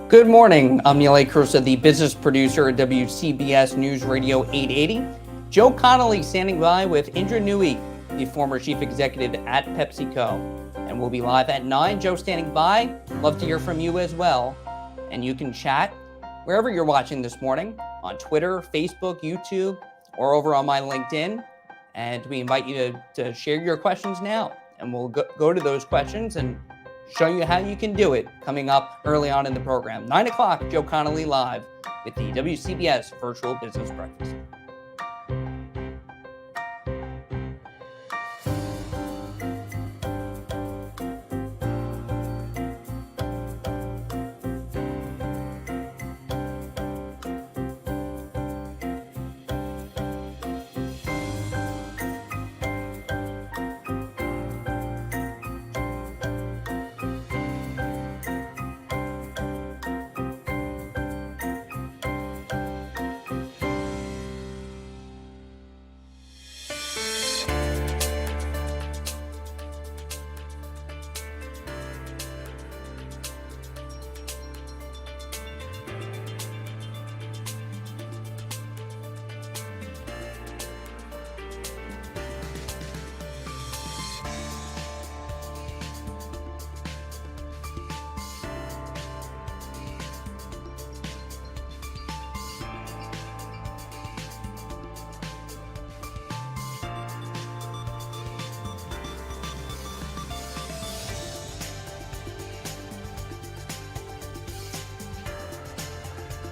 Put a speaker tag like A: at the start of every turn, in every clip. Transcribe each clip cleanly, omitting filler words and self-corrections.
A: Good morning. I'm Neil Cursa, the business producer at WCBS News Radio 880. Joe Connolly standing by with Indra Nooyi, the former chief executive at PepsiCo. And we'll be live at 9. Joe standing by. Love to hear from you as well. And you can chat wherever you're watching this morning, on Twitter, Facebook, YouTube, or over on my LinkedIn. And we invite you to share your questions now. And we'll go to those questions and show you how you can do it coming up early on in the program. 9 o'clock, Joe Connolly live with the WCBS Virtual Business Breakfast.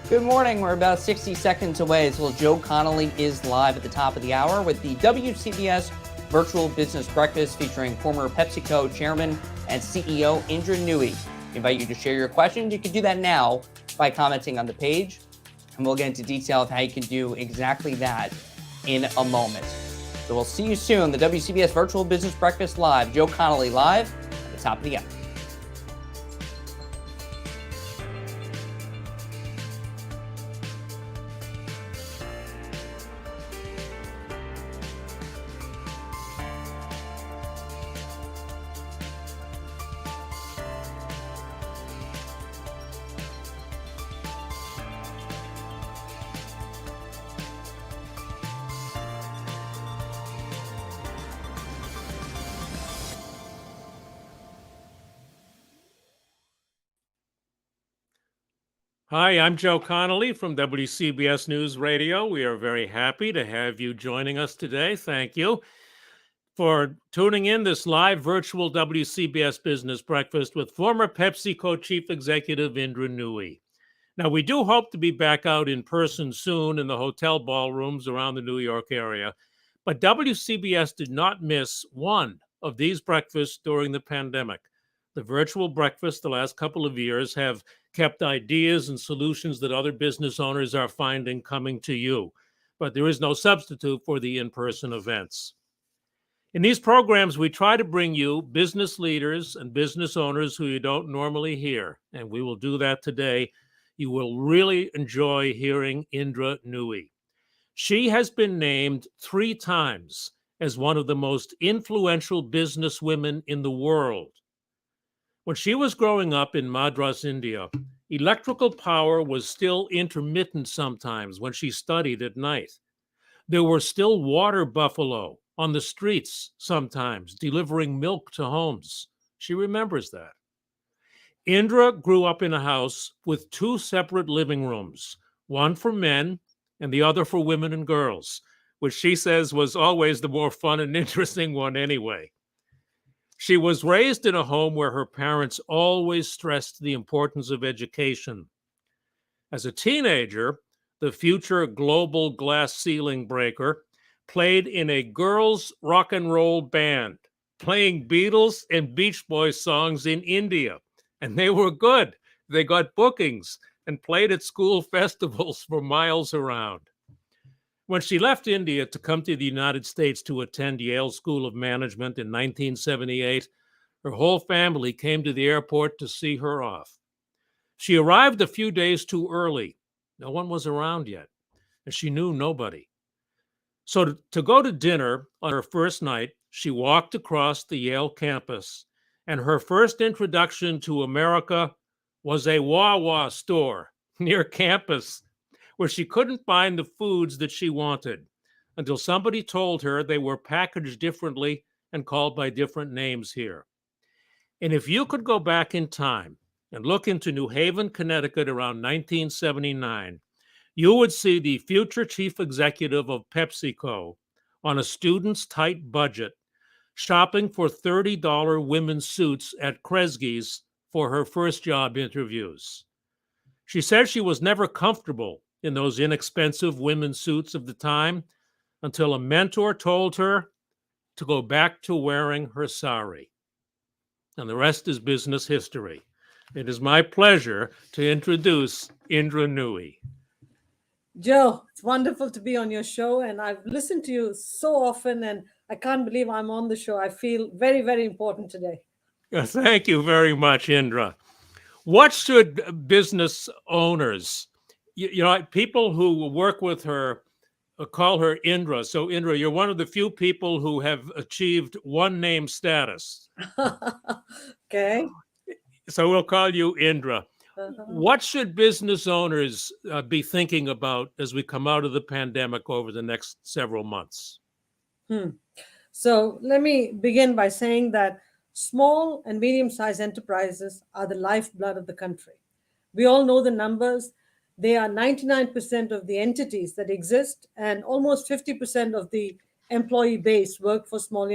A: Good morning. We're about 60 seconds away until Joe Connolly is live at the top of the hour with the WCBS Virtual Business Breakfast featuring former PepsiCo chairman and CEO Indra Nooyi. We invite you to share your questions. You can do that now by commenting on the page, and we'll get into detail of how you can do exactly that in a moment. So we'll see you soon. The WCBS Virtual Business Breakfast live. Joe Connolly live at the top of the hour.
B: Hi, I'm Joe Connolly from WCBS News Radio. We are very happy to have you joining us today. Thank you for tuning in this live virtual WCBS Business Breakfast with former PepsiCo Chief Executive Indra Nooyi. Now, we do hope to be back out in person soon in the hotel ballrooms around the New York area, but WCBS did not miss one of these breakfasts during the pandemic. The virtual breakfasts the last couple of years have kept ideas and solutions that other business owners are finding coming to you. But there is no substitute for the in-person events. In these programs, we try to bring you business leaders and business owners who you don't normally hear, and we will do that today. You will really enjoy hearing Indra Nooyi. She has been named 3 times as one of the most influential businesswomen in the world. When she was growing up in Madras, India, electrical power was still intermittent sometimes when she studied at night. There were still water buffalo on the streets sometimes, delivering milk to homes. She remembers that. Indra grew up in a house with 2 separate living rooms, one for men and the other for women and girls, which she says was always the more fun and interesting one anyway. She was raised in a home where her parents always stressed the importance of education. As a teenager, the future global glass ceiling breaker played in a girls' rock and roll band, playing Beatles and Beach Boys songs in India. And they were good. They got bookings and played at school festivals for miles around. When she left India to come to the United States to attend Yale School of Management in 1978, her whole family came to the airport to see her off. She arrived a few days too early. No one was around yet, and she knew nobody. So to go to dinner on her first night, she walked across the Yale campus, and her first introduction to America was a Wawa store near campus where she couldn't find the foods that she wanted until somebody told her they were packaged differently and called by different names here. And if you could go back in time and look into New Haven, Connecticut around 1979, you would see the future chief executive of PepsiCo on a student's tight budget shopping for $30 women's suits at Kresge's for her first job interviews. She said she was never comfortable in those inexpensive women's suits of the time until a mentor told her to go back to wearing her sari. And the rest is business history. It is my pleasure to introduce Indra Nooyi.
C: Joe, it's wonderful to be on your show, and I've listened to you so often, and I can't believe I'm on the show. I feel very, very important today.
B: Thank you very much, Indra. What should business owners, people who work with her call her Indra. So, Indra, you're one of the few people who have achieved one name status.
C: Okay.
B: So we'll call you Indra. What should business owners be thinking about as we come out of the pandemic over the next several months?
C: So let me begin by saying that small and medium-sized enterprises are the lifeblood of the country. We all know the numbers. They are 99% of the entities that exist, and almost 50% of the employee base work for small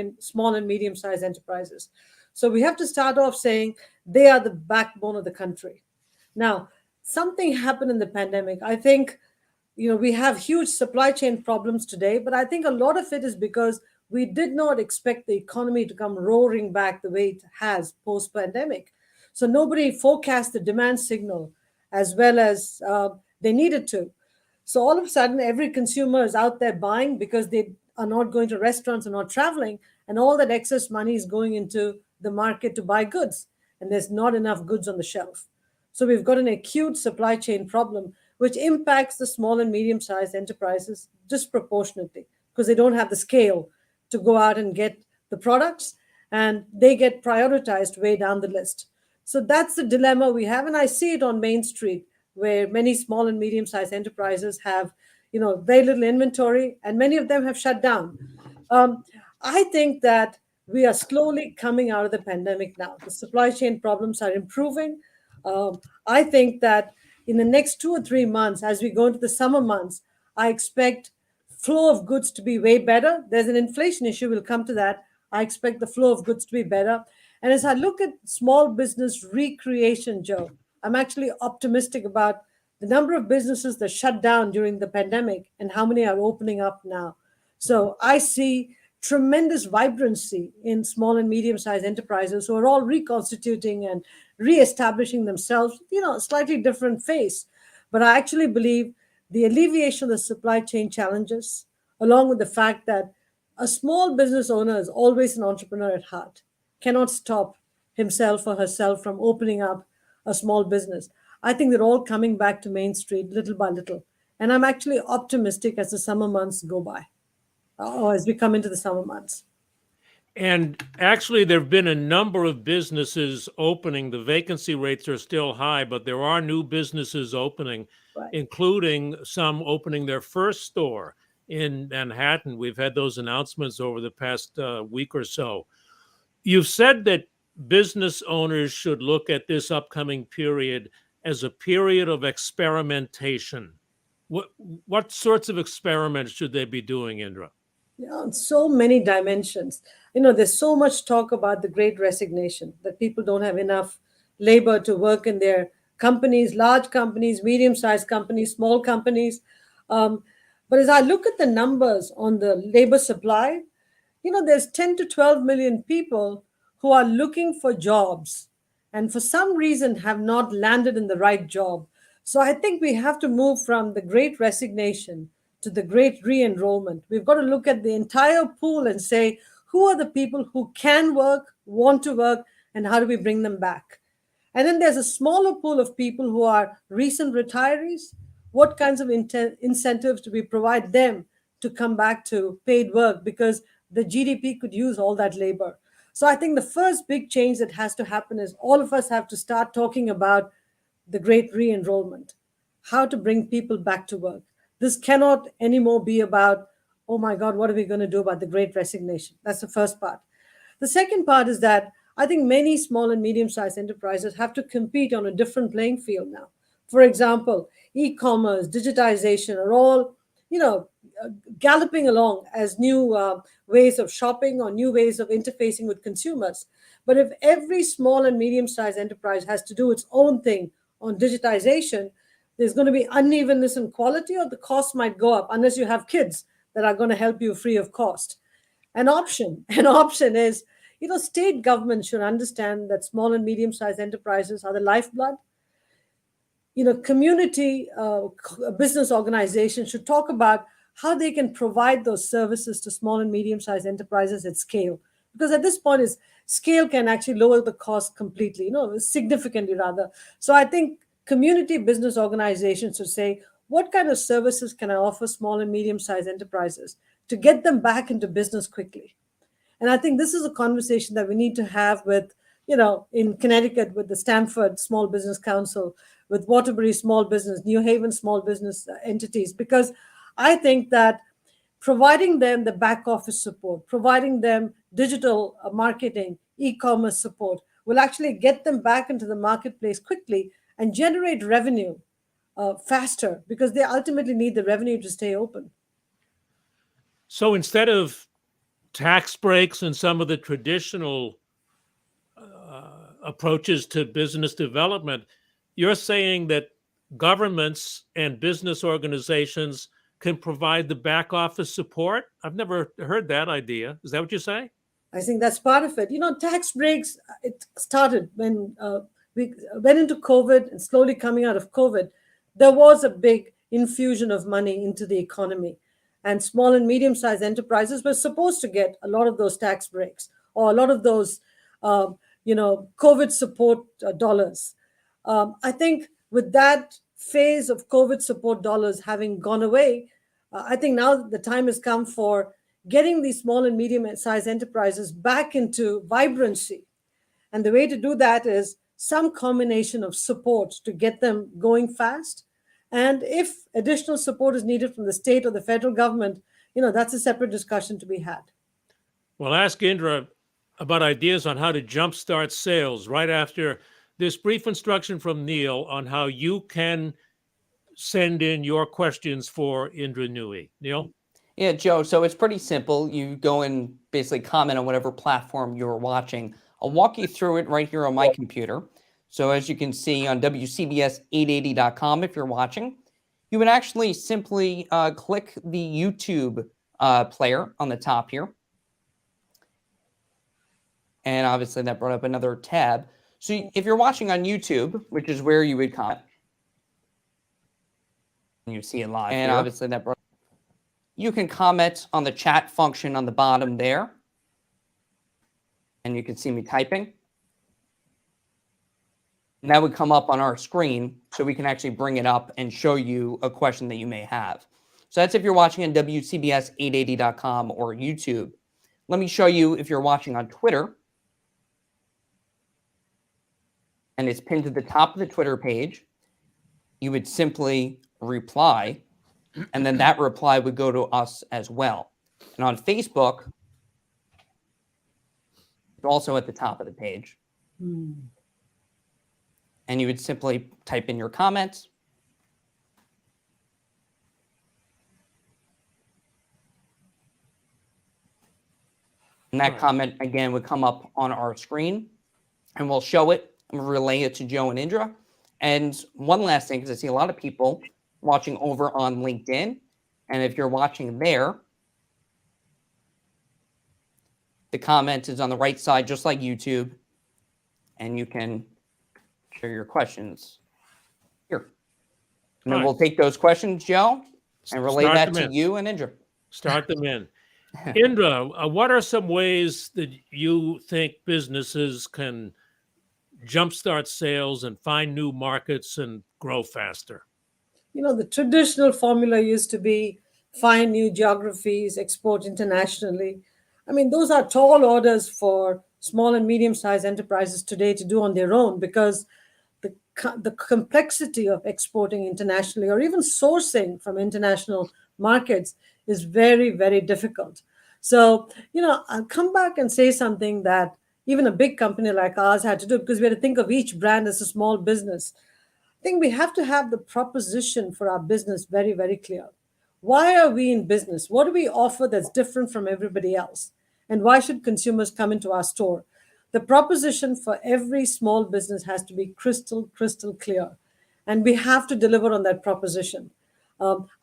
C: and medium-sized enterprises. So we have to start off saying they are the backbone of the country. Now, something happened in the pandemic. I think, we have huge supply chain problems today, but I think a lot of it is because we did not expect the economy to come roaring back the way it has post-pandemic. So nobody forecast the demand signal as well as they needed to. So all of a sudden, every consumer is out there buying because they are not going to restaurants or not traveling, and all that excess money is going into the market to buy goods, and there's not enough goods on the shelf. So we've got an acute supply chain problem, which impacts the small and medium-sized enterprises disproportionately because they don't have the scale to go out and get the products, and they get prioritized way down the list. So that's the dilemma we have, and I see it on Main Street, where many small and medium-sized enterprises have, very little inventory, and many of them have shut down. I think that we are slowly coming out of the pandemic now. The supply chain problems are improving. I think that in the next 2 or 3 months, as we go into the summer months, I expect flow of goods to be way better. There's an inflation issue. We'll come to that. I expect the flow of goods to be better. And as I look at small business recreation, Joe, I'm actually optimistic about the number of businesses that shut down during the pandemic and how many are opening up now. So I see tremendous vibrancy in small and medium-sized enterprises who are all reconstituting and reestablishing themselves, a slightly different face. But I actually believe the alleviation of the supply chain challenges, along with the fact that a small business owner is always an entrepreneur at heart, cannot stop himself or herself from opening up a small business. I think they're all coming back to Main Street little by little. And I'm actually optimistic as the summer months go by, or as we come into the summer months.
B: And actually, there have been a number of businesses opening. The vacancy rates are still high, but there are new businesses opening, right, including some opening their first store in Manhattan. We've had those announcements over the past week or so. You've said that business owners should look at this upcoming period as a period of experimentation. What sorts of experiments should they be doing, Indra?
C: On so many dimensions. There's so much talk about the great resignation, that people don't have enough labor to work in their companies, large companies, medium-sized companies, small companies. But as I look at the numbers on the labor supply, there's 10 to 12 million people who are looking for jobs and for some reason have not landed in the right job. So I think we have to move from the great resignation to the great re-enrollment. We've got to look at the entire pool and say, who are the people who can work, want to work, and how do we bring them back? And then there's a smaller pool of people who are recent retirees. What kinds of incentives do we provide them to come back to paid work? Because the GDP could use all that labor. So I think the first big change that has to happen is all of us have to start talking about the great re-enrollment, how to bring people back to work. This cannot anymore be about, oh my God, what are we going to do about the great resignation? That's the first part. The second part is that I think many small and medium-sized enterprises have to compete on a different playing field now. For example, e-commerce, digitization are all, galloping along as new ways of shopping or new ways of interfacing with consumers. But if every small and medium-sized enterprise has to do its own thing on digitization, there's going to be unevenness in quality, or the cost might go up unless you have kids that are going to help you free of cost. An option is, state governments should understand that small and medium-sized enterprises are the lifeblood. Community business organizations should talk about how they can provide those services to small and medium-sized enterprises at scale. Because at this point, scale can actually lower the cost completely, significantly rather. So I think community business organizations should say, what kind of services can I offer small and medium-sized enterprises to get them back into business quickly? And I think this is a conversation that we need to have with, in Connecticut, with the Stamford Small Business Council, with Waterbury Small Business, New Haven Small Business entities, because I think that providing them the back office support, providing them digital marketing, e-commerce support will actually get them back into the marketplace quickly and generate revenue faster, because they ultimately need the revenue to stay open.
B: So instead of tax breaks and some of the traditional approaches to business development, you're saying that governments and business organizations can provide the back office support? I've never heard that idea. Is that what you say?
C: I think that's part of it. Tax breaks, it started when we went into COVID, and slowly coming out of COVID, there was a big infusion of money into the economy. And small and medium-sized enterprises were supposed to get a lot of those tax breaks or a lot of those, COVID support dollars. I think with that phase of COVID support dollars having gone away, I think now the time has come for getting these small and medium-sized enterprises back into vibrancy. And the way to do that is some combination of support to get them going fast. And if additional support is needed from the state or the federal government, that's a separate discussion to be had.
B: Well, ask Indra about ideas on how to jumpstart sales right after this brief instruction from Neil on how you can send in your questions for Indra Nooyi. Neil?
A: Yeah, Joe. So it's pretty simple. You go and basically comment on whatever platform you're watching. I'll walk you through it right here on my computer. So as you can see on WCBS880.com, if you're watching, you would actually simply click the YouTube player on the top here. And obviously that brought up another tab. So if you're watching on YouTube, which is where you would comment, you see it live. And obviously that brought, you can comment on the chat function on the bottom there. And you can see me typing. And that would come up on our screen, so we can actually bring it up and show you a question that you may have. So that's if you're watching on WCBS880.com or YouTube. Let me show you if you're watching on Twitter. And it's pinned to the top of the Twitter page. You would simply reply, and then that reply would go to us as well. And on Facebook, it's also at the top of the page. And you would simply type in your comments. And that comment, again, would come up on our screen. And we'll show it and relay it to Joe and Indra. And one last thing, because I see a lot of people watching over on LinkedIn. And if you're watching there, the comment is on the right side, just like YouTube. And you can share your questions here. And then we'll take those questions, Joe, and relay that to you and Indra.
B: Start them in. Indra, what are some ways that you think businesses can jumpstart sales and find new markets and grow faster?
C: The traditional formula used to be find new geographies, export internationally. I mean, those are tall orders for small and medium-sized enterprises today to do on their own, because the complexity of exporting internationally or even sourcing from international markets is very, very difficult. So, I'll come back and say something that even a big company like ours had to do, because we had to think of each brand as a small business. I think we have to have the proposition for our business very, very clear. Why are we in business? What do we offer that's different from everybody else? And why should consumers come into our store? The proposition for every small business has to be crystal, crystal clear. And we have to deliver on that proposition.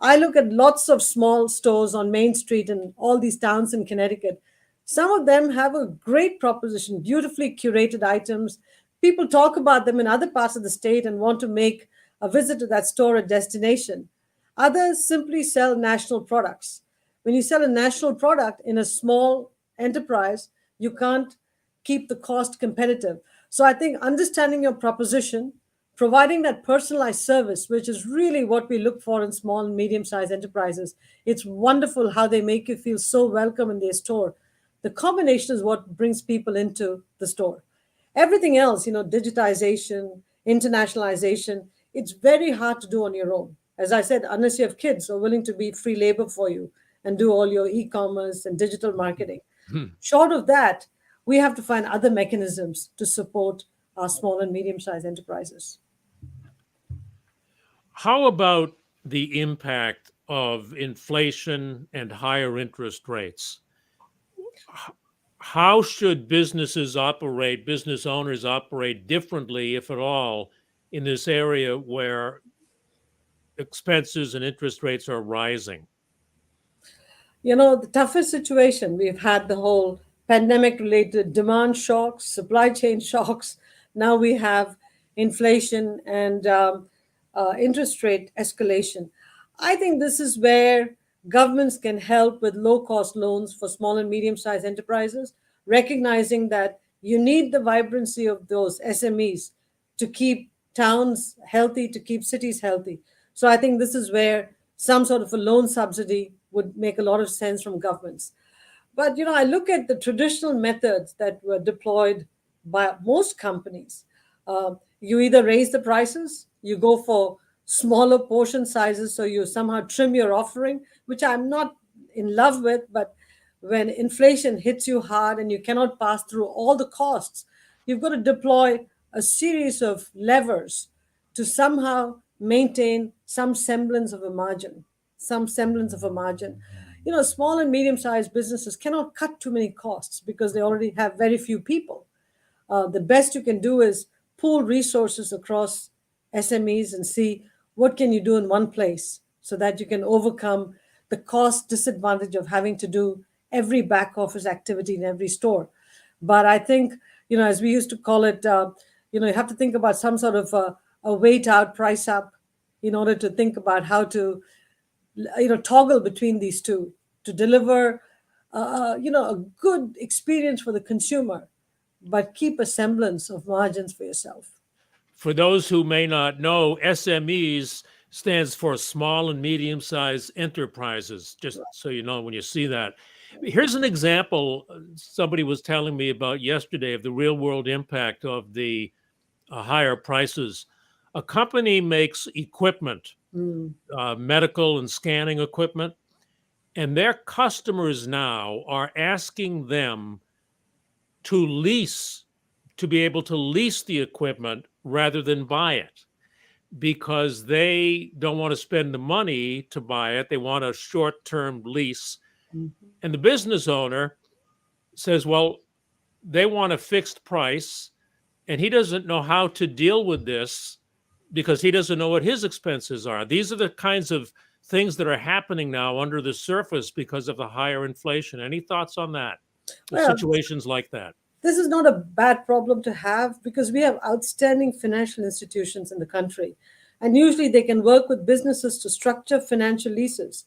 C: I look at lots of small stores on Main Street in all these towns in Connecticut. Some of them have a great proposition, beautifully curated items. People talk about them in other parts of the state and want to make a visit to that store a destination. Others simply sell national products. When you sell a national product in a small enterprise, you can't keep the cost competitive. So I think understanding your proposition, providing that personalized service, which is really what we look for in small and medium-sized enterprises. It's wonderful how they make you feel so welcome in their store. The combination is what brings people into the store. Everything else, digitization, internationalization, it's very hard to do on your own. As I said, unless you have kids who are willing to be free labor for you and do all your e-commerce and digital marketing. Short of that, we have to find other mechanisms to support our small and medium-sized enterprises.
B: How about the impact of inflation and higher interest rates? How should business owners operate differently, if at all, in this area where expenses and interest rates are rising?
C: The toughest situation, we've had the whole pandemic related demand shocks, supply chain shocks. Now we have inflation and interest rate escalation. I think this is where governments can help with low cost loans for small and medium sized enterprises, recognizing that you need the vibrancy of those SMEs to keep towns healthy, to keep cities healthy. So I think this is where some sort of a loan subsidy would make a lot of sense from governments. But I look at the traditional methods that were deployed by most companies. You either raise the prices, you go for smaller portion sizes, so you somehow trim your offering, which I'm not in love with. But when inflation hits you hard and you cannot pass through all the costs, you've got to deploy a series of levers to somehow maintain some semblance of a margin. Small and medium-sized businesses cannot cut too many costs because they already have very few people. The best you can do is pool resources across SMEs and see what can you do in one place so that you can overcome the cost disadvantage of having to do every back office activity in every store. But I think, as we used to call it, you have to think about some sort of a wait out, price up, in order to think about how to, toggle between these two to deliver, a good experience for the consumer, but keep a semblance of margins for yourself.
B: For those who may not know, SMEs stands for small and medium-sized enterprises, just so you know when you see that. Here's an example somebody was telling me about yesterday of the real-world impact of the higher prices. A company makes equipment, medical and scanning equipment, and their customers now are asking them to be able to lease the equipment rather than buy it, because they don't want to spend the money to buy it. They want a short-term lease. And the business owner says, well, they want a fixed price, and he doesn't know how to deal with this because he doesn't know what his expenses are. These are the kinds of things that are happening now under the surface because of the higher inflation. Any thoughts on that? Situations like that?
C: This is not a bad problem to have because we have outstanding financial institutions in the country. And usually they can work with businesses to structure financial leases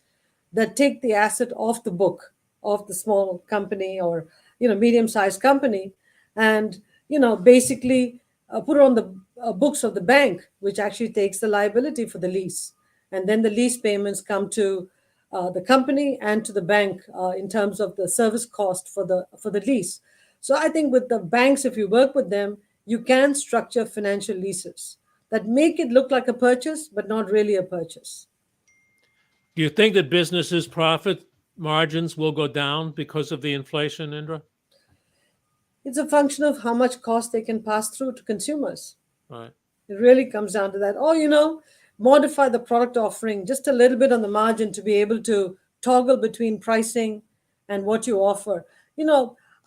C: that take the asset off the book of the small company or, medium-sized company and, basically put it on the books of the bank, which actually takes the liability for the lease. And then the lease payments come to the company and to the bank in terms of the service cost for the lease. So I think with the banks, if you work with them, you can structure financial leases. that make it look like a purchase, but not really a purchase.
B: Do you think that businesses' profit margins will go down because of the inflation, Indra?
C: It's a function of how much cost they can pass through to consumers.
B: Right.
C: It really comes down to that. Or, modify the product offering just a little bit on the margin to be able to toggle between pricing and what you offer.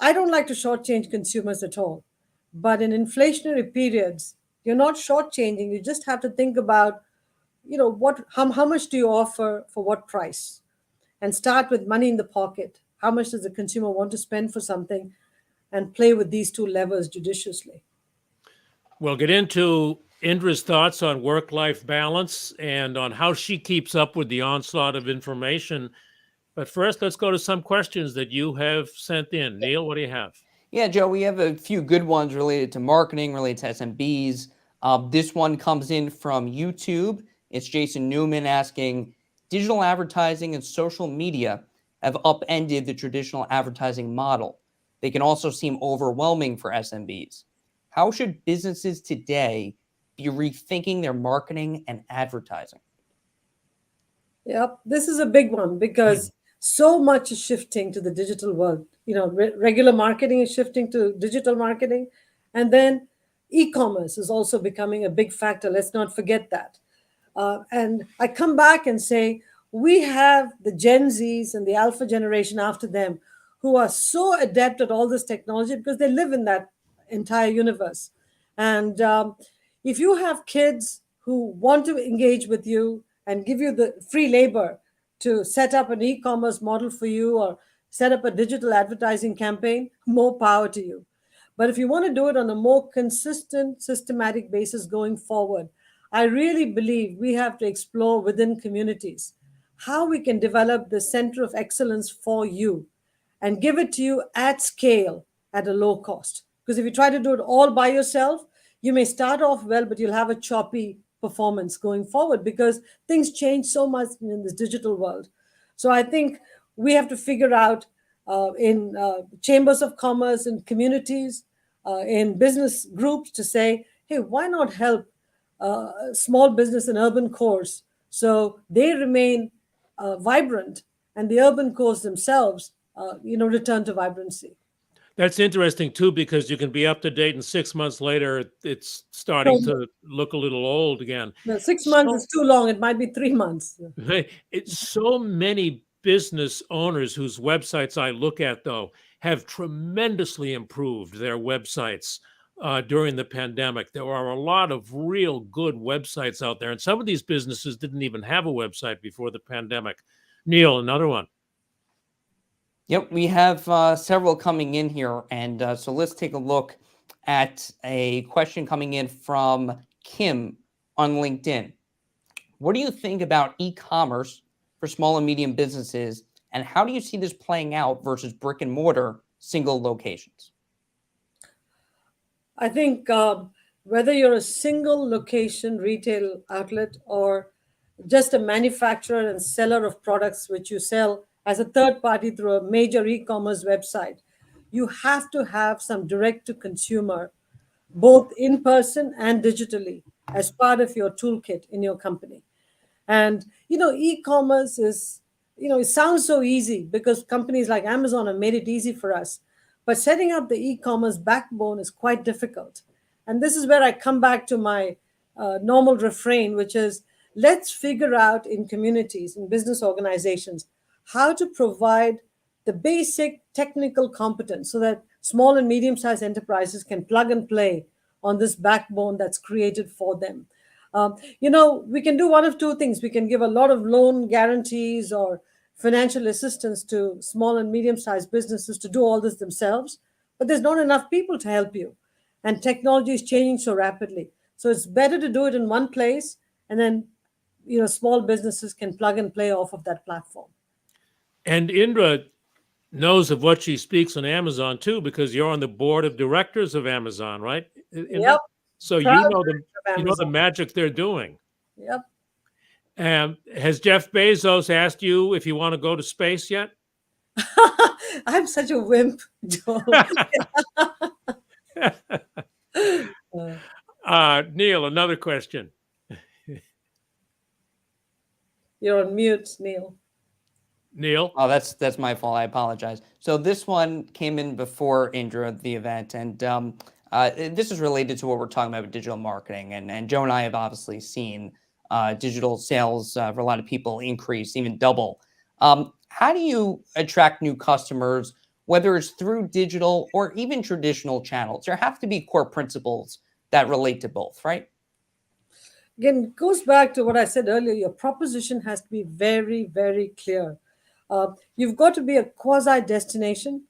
C: I don't like to shortchange consumers at all. But in inflationary periods, you're not shortchanging. You just have to think about, how much do you offer for what price? And start with money in the pocket. How much does the consumer want to spend for something? And play with these two levers judiciously.
B: We'll get into Indra's thoughts on work-life balance and on how she keeps up with the onslaught of information. But first, let's go to some questions that you have sent in. Neil, what do you have?
A: Yeah, Joe, we have a few good ones related to marketing, related to SMBs. This one comes in from YouTube. It's Jason Newman asking, digital advertising and social media have upended the traditional advertising model. They can also seem overwhelming for SMBs. How should businesses today be rethinking their marketing and advertising?
C: Yep, this is a big one because so much is shifting to the digital world. Regular marketing is shifting to digital marketing, and then e-commerce is also becoming a big factor. Let's not forget that. And I come back and say, we have the Gen Zs and the Alpha generation after them who are so adept at all this technology because they live in that entire universe. And if you have kids who want to engage with you and give you the free labor to set up an e-commerce model for you or set up a digital advertising campaign, more power to you. But if you want to do it on a more consistent, systematic basis going forward, I really believe we have to explore within communities how we can develop the center of excellence for you and give it to you at scale at a low cost. Because if you try to do it all by yourself, you may start off well, but you'll have a choppy performance going forward because things change so much in this digital world. So I think we have to figure out in chambers of commerce, in communities, in business groups to say, hey, why not help small business and urban cores so they remain vibrant and the urban cores themselves, return to vibrancy.
B: That's interesting too, because you can be up to date and 6 months later, it's starting to look a little old again.
C: No, 6 months is too long. It might be 3 months.
B: It's so many business owners whose websites I look at, though, have tremendously improved their websites during the pandemic. There are a lot of real good websites out there, and some of these businesses didn't even have a website before the pandemic. Neil, another one.
A: Yep, we have several coming in here. And so let's take a look at a question coming in from Kim on LinkedIn. What do you think about e-commerce for small and medium businesses? And how do you see this playing out versus brick and mortar single locations?
C: I think whether you're a single location retail outlet or just a manufacturer and seller of products which you sell as a third party through a major e-commerce website, you have to have some direct to consumer, both in person and digitally, as part of your toolkit in your company. And, e-commerce is, it sounds so easy because companies like Amazon have made it easy for us. But setting up the e-commerce backbone is quite difficult. And this is where I come back to my normal refrain, which is let's figure out in communities, in business organizations, how to provide the basic technical competence so that small and medium-sized enterprises can plug and play on this backbone that's created for them. We can do one of two things. We can give a lot of loan guarantees or financial assistance to small and medium-sized businesses to do all this themselves, but there's not enough people to help you. And technology is changing so rapidly. So it's better to do it in one place, and then, small businesses can plug and play off of that platform.
B: And Indra knows of what she speaks on Amazon too, because you're on the board of directors of Amazon, right? Indra?
C: Yep.
B: So you know the magic they're doing.
C: Yep.
B: Has Jeff Bezos asked you if you want to go to space yet?
C: I'm such a wimp, Joe.
B: Neil, another question.
C: You're on mute, Neil.
B: Neil?
A: Oh, that's my fault. I apologize. So this one came in before Indra, the event, and this is related to what we're talking about with digital marketing. And Joe and I have obviously seen digital sales for a lot of people increase, even double. How do you attract new customers, whether it's through digital or even traditional channels? There have to be core principles that relate to both, right?
C: Again, it goes back to what I said earlier. Your proposition has to be very, very clear. You've got to be a quasi destination.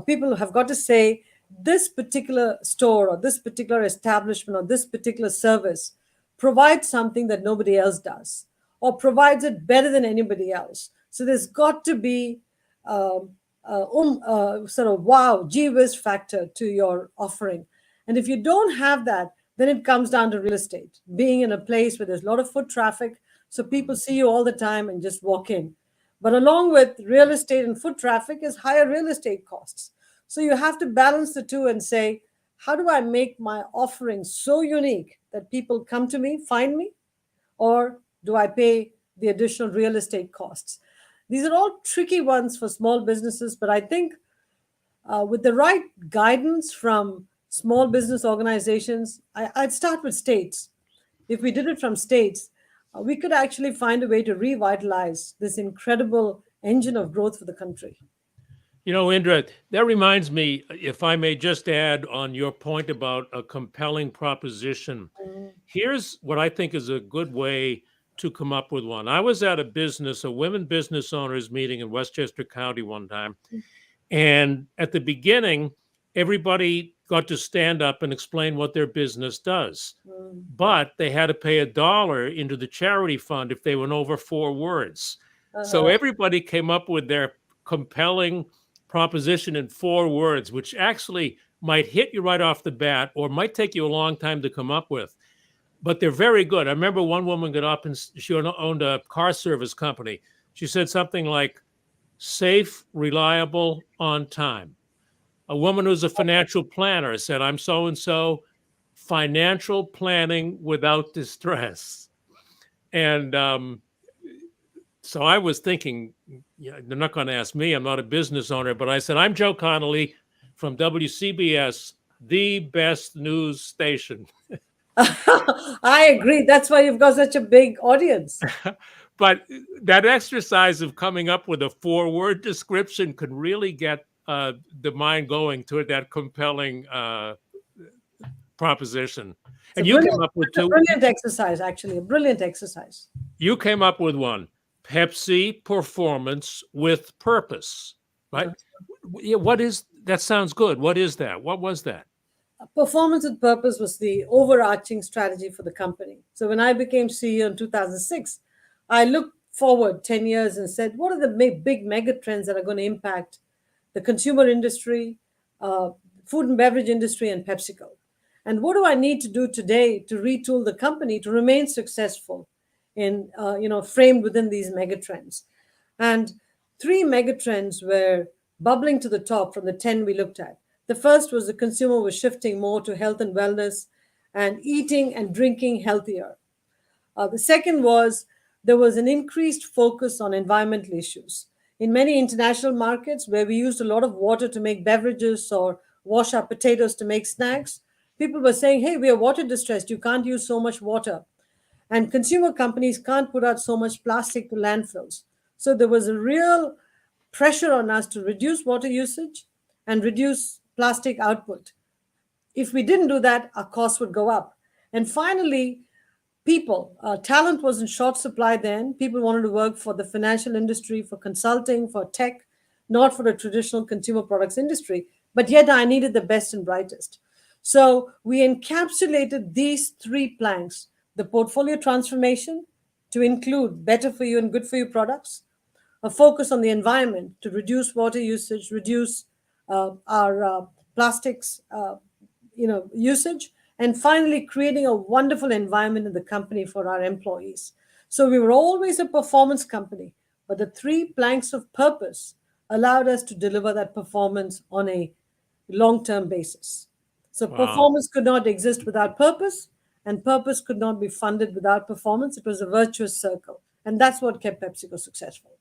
C: People have got to say, this particular store or this particular establishment or this particular service provides something that nobody else does or provides it better than anybody else. So there's got to be sort of wow, gee whiz factor to your offering. And if you don't have that, then it comes down to real estate, being in a place where there's a lot of foot traffic. So people see you all the time and just walk in. But along with real estate and foot traffic is higher real estate costs. So you have to balance the two and say, how do I make my offering so unique that people come to me, find me? Or do I pay the additional real estate costs? These are all tricky ones for small businesses, but I think with the right guidance from small business organizations, I'd start with states. If we did it from states, we could actually find a way to revitalize this incredible engine of growth for the country.
B: You know, Indra, that reminds me, if I may just add on your point about a compelling proposition, here's what I think is a good way to come up with one. I was at a women business owners meeting in Westchester County one time. And at the beginning, everybody got to stand up and explain what their business does. But they had to pay $1 into the charity fund if they went over 4 words. So everybody came up with their compelling proposition in 4 words, which actually might hit you right off the bat or might take you a long time to come up with. But they're very good. I remember one woman got up and she owned a car service company. She said something like, safe, reliable, on time. A woman who's a financial planner said, I'm so-and-so, financial planning without distress. And so I was thinking, yeah, they're not going to ask me. I'm not a business owner. But I said, I'm Joe Connolly from WCBS, the best news station.
C: I agree. That's why you've got such a big audience.
B: But that exercise of coming up with a 4-word description could really get the mind going toward that compelling proposition. And you came up with 2.
C: A brilliant exercise, actually, a brilliant exercise.
B: You came up with one, Pepsi Performance with Purpose, right? Yeah, what is, that sounds good. What is that? What was that?
C: Performance with Purpose was the overarching strategy for the company. So when I became CEO in 2006, I looked forward 10 years and said, what are the big mega trends that are going to impact the consumer industry, food and beverage industry, and PepsiCo? And what do I need to do today to retool the company to remain successful in, framed within these mega trends? And 3 mega trends were bubbling to the top from the 10 we looked at. The first was the consumer was shifting more to health and wellness and eating and drinking healthier. The second was there was an increased focus on environmental issues. In many international markets where we used a lot of water to make beverages or wash our potatoes to make snacks, people were saying, hey, we are water distressed. You can't use so much water. And consumer companies can't put out so much plastic to landfills. So there was a real pressure on us to reduce water usage and reduce plastic output. If we didn't do that, our costs would go up. And finally, people, talent was in short supply then. People wanted to work for the financial industry, for consulting, for tech, not for the traditional consumer products industry. But yet I needed the best and brightest. So we encapsulated these 3 planks, the portfolio transformation to include better for you and good for you products, a focus on the environment to reduce water usage, reduce our plastics usage, and finally creating a wonderful environment in the company for our employees. So we were always a performance company, but the 3 planks of purpose allowed us to deliver that performance on a long-term basis. So
B: Wow.
C: performance could not exist without purpose, and purpose could not be funded without performance. It was a virtuous circle. And that's what kept PepsiCo successful.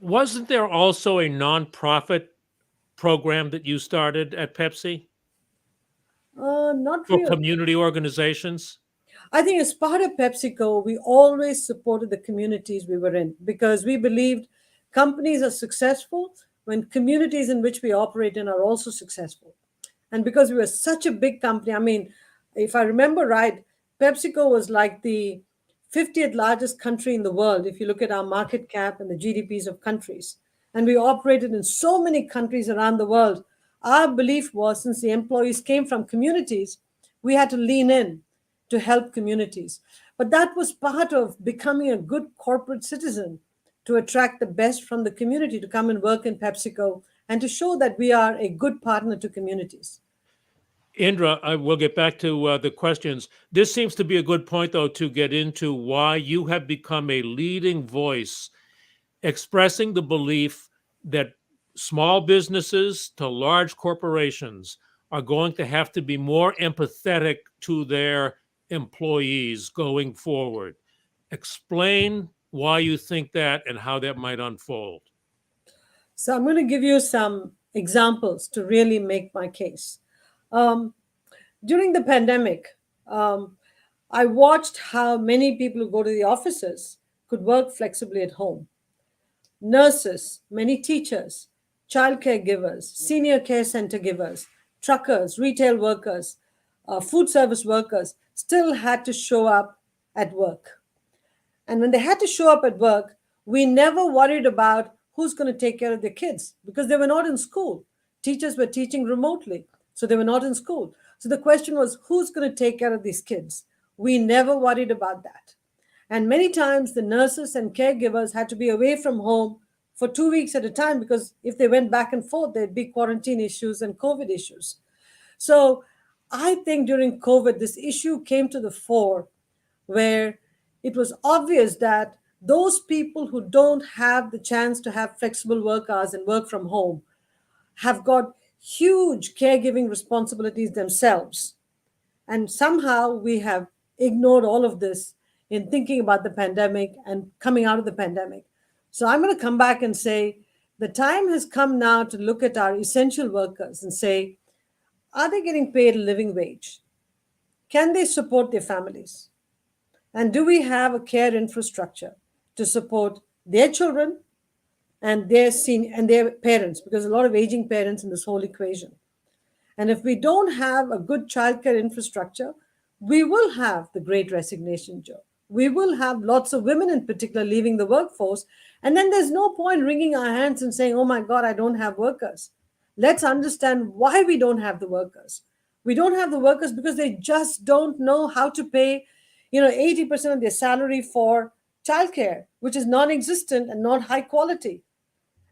B: Wasn't there also a nonprofit program that you started at Pepsi
C: Not
B: for
C: really.
B: community organizations?
C: I think as part of PepsiCo, we always supported the communities we were in because we believed companies are successful when communities in which we operate in are also successful. And because we were such a big company, I mean, if I remember right, PepsiCo was like the 50th largest country in the world if you look at our market cap and the GDPs of countries. And we operated in so many countries around the world. Our belief was since the employees came from communities, we had to lean in to help communities. But that was part of becoming a good corporate citizen to attract the best from the community to come and work in PepsiCo and to show that we are a good partner to communities.
B: Indra, I will get back to the questions. This seems to be a good point, though, to get into why you have become a leading voice expressing the belief that small businesses to large corporations are going to have to be more empathetic to their employees going forward. Explain why you think that and how that might unfold.
C: So I'm going to give you some examples to really make my case. Um, During the pandemic, I watched how many people who go to the offices could work flexibly at home. Nurses, many teachers, childcare givers, senior care center givers, truckers, retail workers, food service workers still had to show up at work. And when they had to show up at work, we never worried about who's going to take care of their kids because they were not in school. Teachers were teaching remotely, so they were not in school. So the question was, who's going to take care of these kids? We never worried about that. And many times the nurses and caregivers had to be away from home for 2 weeks at a time because if they went back and forth, there'd be quarantine issues and COVID issues. So I think during COVID, this issue came to the fore where it was obvious that those people who don't have the chance to have flexible work hours and work from home have got huge caregiving responsibilities themselves. And somehow we have ignored all of this in thinking about the pandemic and coming out of the pandemic. So I'm going to come back and say the time has come now to look at our essential workers and say, are they getting paid a living wage? Can they support their families? And do we have a care infrastructure to support their children and their parents? Because a lot of aging parents in this whole equation. And if we don't have a good childcare infrastructure, we will have the great resignation, Joe. We will have lots of women in particular leaving the workforce. And then there's no point wringing our hands and saying, oh my God, I don't have workers. Let's understand why we don't have the workers. We don't have the workers because they just don't know how to pay 80% of their salary for childcare, which is non-existent and not high quality.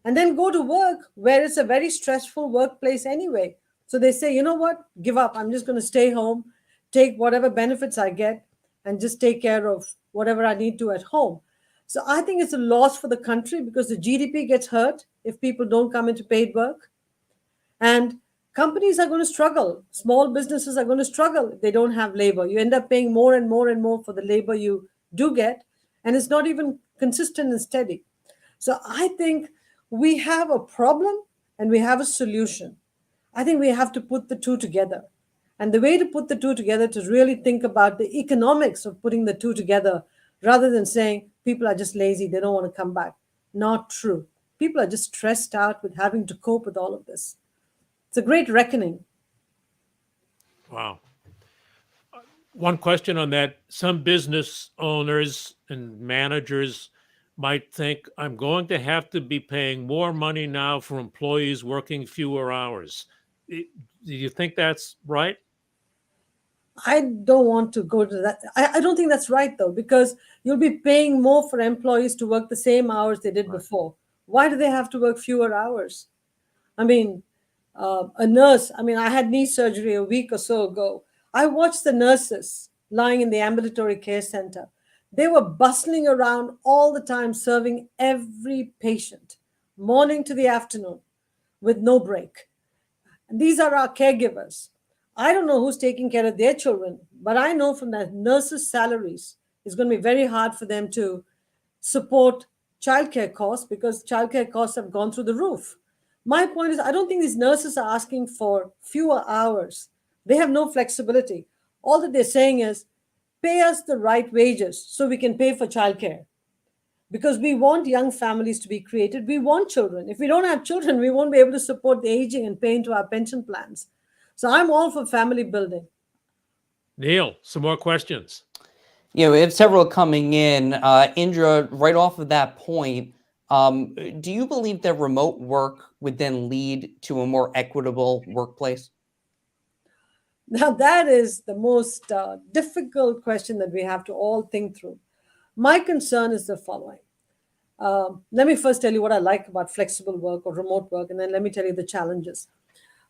C: And then go to work where it's a very stressful workplace anyway. So they say, you know what, give up. I'm just going to stay home, take whatever benefits I get, and just take care of whatever I need to at home. So I think it's a loss for the country because the GDP gets hurt if people don't come into paid work. And companies are going to struggle. Small businesses are going to struggle if they don't have labor. You end up paying more and more and more for the labor you do get, and it's not even consistent and steady. So I think we have a problem and we have a solution. I think we have to put the two together. And the way to put the two together to really think about the economics of putting the two together rather than saying people are just lazy, they don't want to come back. Not true. People are just stressed out with having to cope with all of this. It's a great reckoning.
B: Wow. One question on that. Some business owners and managers might think I'm going to have to be paying more money now for employees working fewer hours. Do you think that's right?
C: I don't want to go to that. I don't think that's right, though, because you'll be paying more for employees to work the same hours they did before. Why do they have to work fewer hours? I mean, a nurse, I had knee surgery a week or so ago. I watched the nurses lying in the ambulatory care center. They were bustling around all the time, serving every patient, morning to the afternoon, with no break. And these are our caregivers. I don't know who's taking care of their children, but I know from the nurses' salaries, it's going to be very hard for them to support childcare costs because childcare costs have gone through the roof. My point is, I don't think these nurses are asking for fewer hours. They have no flexibility. All that they're saying is, pay us the right wages so we can pay for childcare. Because we want young families to be created. We want children. If we don't have children, we won't be able to support the aging and pay into our pension plans. So I'm all for family building.
B: Neil, some more questions.
A: We have several coming in. Indra, right off of that point, do you believe that remote work would then lead to a more equitable workplace?
C: Now, that is the most difficult question that we have to all think through. My concern is the following. Let me first tell you what I like about flexible work or remote work, and then let me tell you the challenges.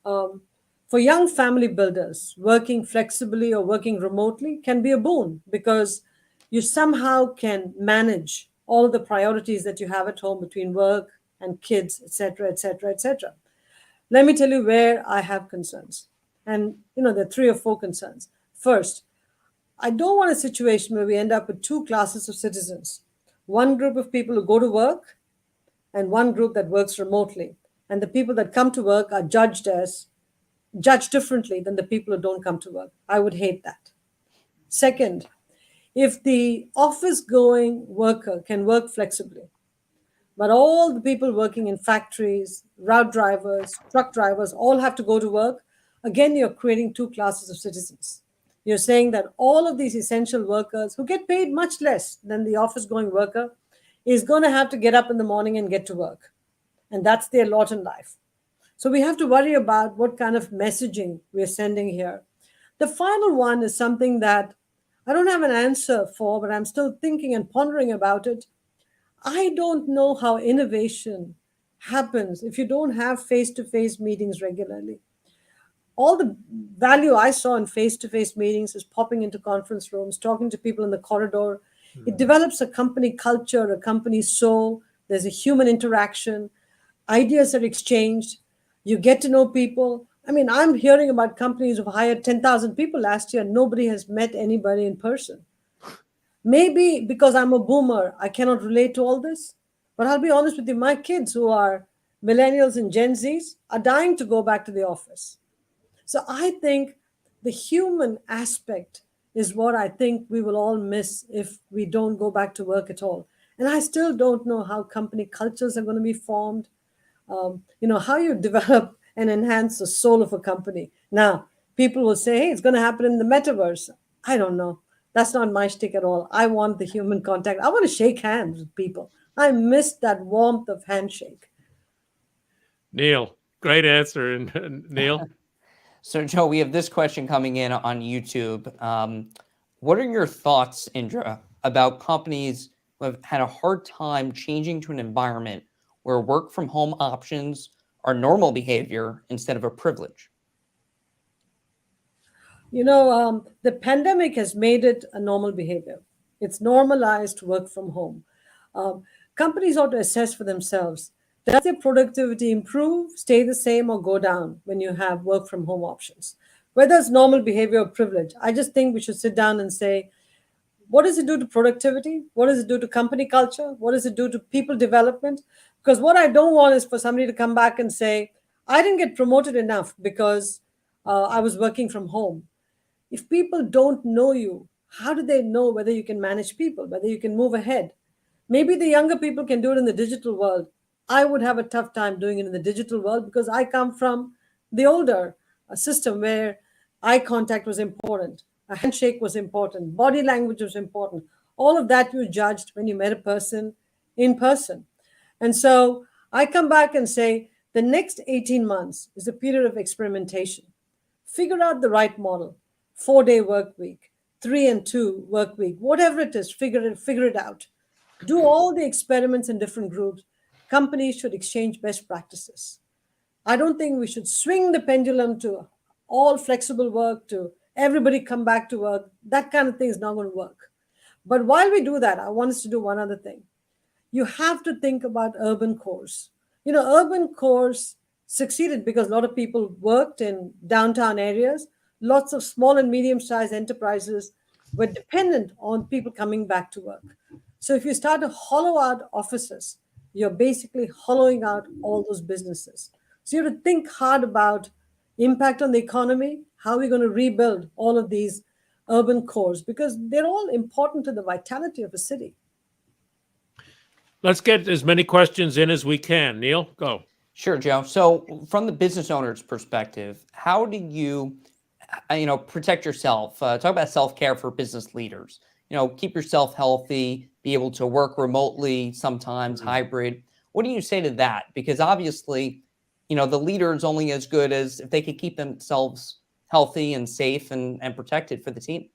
C: For young family builders, working flexibly or working remotely can be a boon because you somehow can manage all of the priorities that you have at home between work and kids, etc., etc., etc. Let me tell you where I have concerns. And, there are 3 or 4 concerns. First, I don't want a situation where we end up with 2 classes of citizens. One group of people who go to work and one group that works remotely. And the people that come to work are judged differently than the people who don't come to work. I would hate that. Second, if the office-going worker can work flexibly, but all the people working in factories, route drivers, truck drivers, all have to go to work, again, you're creating 2 classes of citizens. You're saying that all of these essential workers who get paid much less than the office-going worker is going to have to get up in the morning and get to work. And that's their lot in life. So we have to worry about what kind of messaging we're sending here. The final one is something that I don't have an answer for, but I'm still thinking and pondering about it. I don't know how innovation happens if you don't have face-to-face meetings regularly. All the value I saw in face-to-face meetings is popping into conference rooms, talking to people in the corridor. It develops a company culture, a company soul. There's a human interaction. Ideas are exchanged. You get to know people. I mean, I'm hearing about companies who've hired 10,000 people last year. Nobody has met anybody in person. Maybe because I'm a boomer, I cannot relate to all this. But I'll be honest with you, my kids who are millennials and Gen Zs are dying to go back to the office. So I think the human aspect is what I think we will all miss if we don't go back to work at all. And I still don't know how company cultures are going to be formed, how you develop and enhance the soul of a company. Now, people will say, hey, it's going to happen in the metaverse. I don't know. That's not my shtick at all. I want the human contact. I want to shake hands with people. I miss that warmth of handshake.
B: Neil, great answer. And Neil?
A: So, Joe, we have this question coming in on YouTube. What are your thoughts, Indra, about companies who have had a hard time changing to an environment where work from home options are normal behavior instead of a privilege?
C: The pandemic has made it a normal behavior. It's normalized work from home. Companies ought to assess for themselves. Does their productivity improve, stay the same, or go down when you have work from home options? Whether it's normal behavior or privilege, I just think we should sit down and say, what does it do to productivity? What does it do to company culture? What does it do to people development? Because what I don't want is for somebody to come back and say, I didn't get promoted enough because I was working from home. If people don't know you, how do they know whether you can manage people, whether you can move ahead? Maybe the younger people can do it in the digital world. I would have a tough time doing it in the digital world because I come from the older system where eye contact was important, a handshake was important, body language was important. All of that you judged when you met a person in person. And so I come back and say the next 18 months is a period of experimentation. Figure out the right model. 4-day work week, 3 and 2 work week, whatever it is, figure it out. Do all the experiments in different groups. Companies should exchange best practices. I don't think we should swing the pendulum to all flexible work, to everybody come back to work. That kind of thing is not going to work. But while we do that, I want us to do one other thing. You have to think about urban cores. Urban cores succeeded because a lot of people worked in downtown areas. lots of small and medium-sized enterprises were dependent on people coming back to work. So if you start to hollow out offices, you're basically hollowing out all those businesses. So you have to think hard about impact on the economy, how we're going to rebuild all of these urban cores, because they're all important to the vitality of a city.
B: Let's get as many questions in as we can. Neil, go.
A: Sure, Joe. So from the business owner's perspective, how do you, protect yourself? Talk about self-care for business leaders. Keep yourself healthy, be able to work remotely, sometimes hybrid. What do you say to that? Because obviously, the leader is only as good as if they can keep themselves healthy and safe and protected for the team.